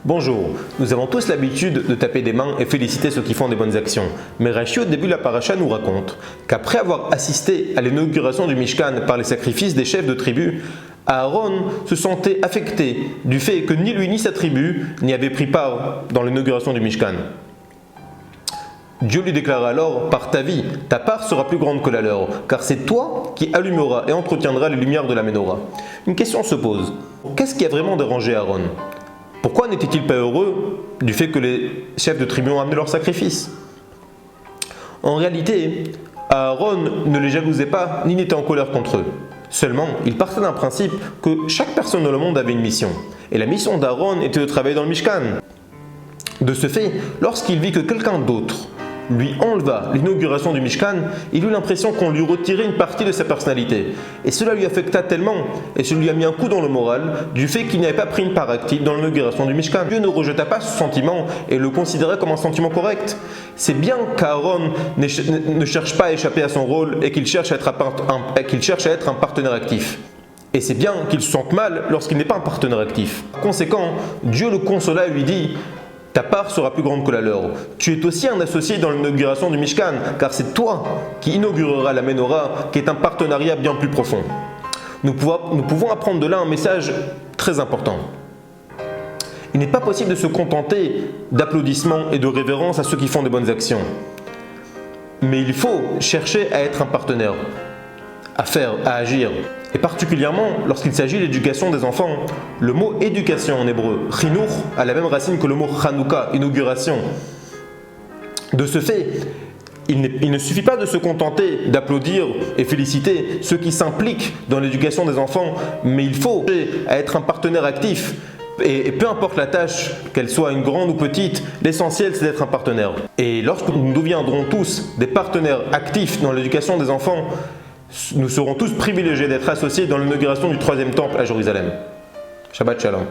Bonjour, nous avons tous l'habitude de taper des mains et féliciter ceux qui font des bonnes actions. Mais Rashi au début de la paracha nous raconte qu'après avoir assisté à l'inauguration du Mishkan par les sacrifices des chefs de tribu, Aaron se sentait affecté du fait que ni lui ni sa tribu n'y avaient pris part dans l'inauguration du Mishkan. Dieu lui déclara alors, par ta vie, ta part sera plus grande que la leur, car c'est toi qui allumeras et entretiendras les lumières de la Ménorah. Une question se pose, qu'est-ce qui a vraiment dérangé Aaron ? Pourquoi n'était-il pas heureux du fait que les chefs de tribu ont amené leur sacrifice? En réalité, Aaron ne les jalousait pas ni n'était en colère contre eux. Seulement, il partait d'un principe que chaque personne dans le monde avait une mission. Et la mission d'Aaron était de travailler dans le Mishkan. De ce fait, lorsqu'il vit que quelqu'un d'autre lui enleva l'inauguration du Mishkan, il eut l'impression qu'on lui retirait une partie de sa personnalité. Et cela lui affecta tellement, et cela lui a mis un coup dans le moral, du fait qu'il n'avait pas pris une part active dans l'inauguration du Mishkan. Dieu ne rejeta pas ce sentiment et le considérait comme un sentiment correct. C'est bien qu'Aaron ne cherche pas à échapper à son rôle et qu'il cherche à être un partenaire actif. Et c'est bien qu'il se sente mal lorsqu'il n'est pas un partenaire actif. Par conséquent, Dieu le consola et lui dit: ta part sera plus grande que la leur. Tu es aussi un associé dans l'inauguration du Mishkan, car c'est toi qui inaugureras la Ménorah, qui est un partenariat bien plus profond. Nous pouvons apprendre de là un message très important. Il n'est pas possible de se contenter d'applaudissements et de révérence à ceux qui font de bonnes actions. Mais il faut chercher à être un partenaire, à agir. Et particulièrement lorsqu'il s'agit de l'éducation des enfants. Le mot éducation en hébreu, chinuch, a la même racine que le mot chanouka, inauguration. De ce fait, il ne suffit pas de se contenter d'applaudir et féliciter ceux qui s'impliquent dans l'éducation des enfants, mais il faut être un partenaire actif. Et peu importe la tâche, qu'elle soit une grande ou petite, l'essentiel c'est d'être un partenaire. Et lorsque nous deviendrons tous des partenaires actifs dans l'éducation des enfants, nous serons tous privilégiés d'être associés dans l'inauguration du 3e temple à Jérusalem. Shabbat Shalom.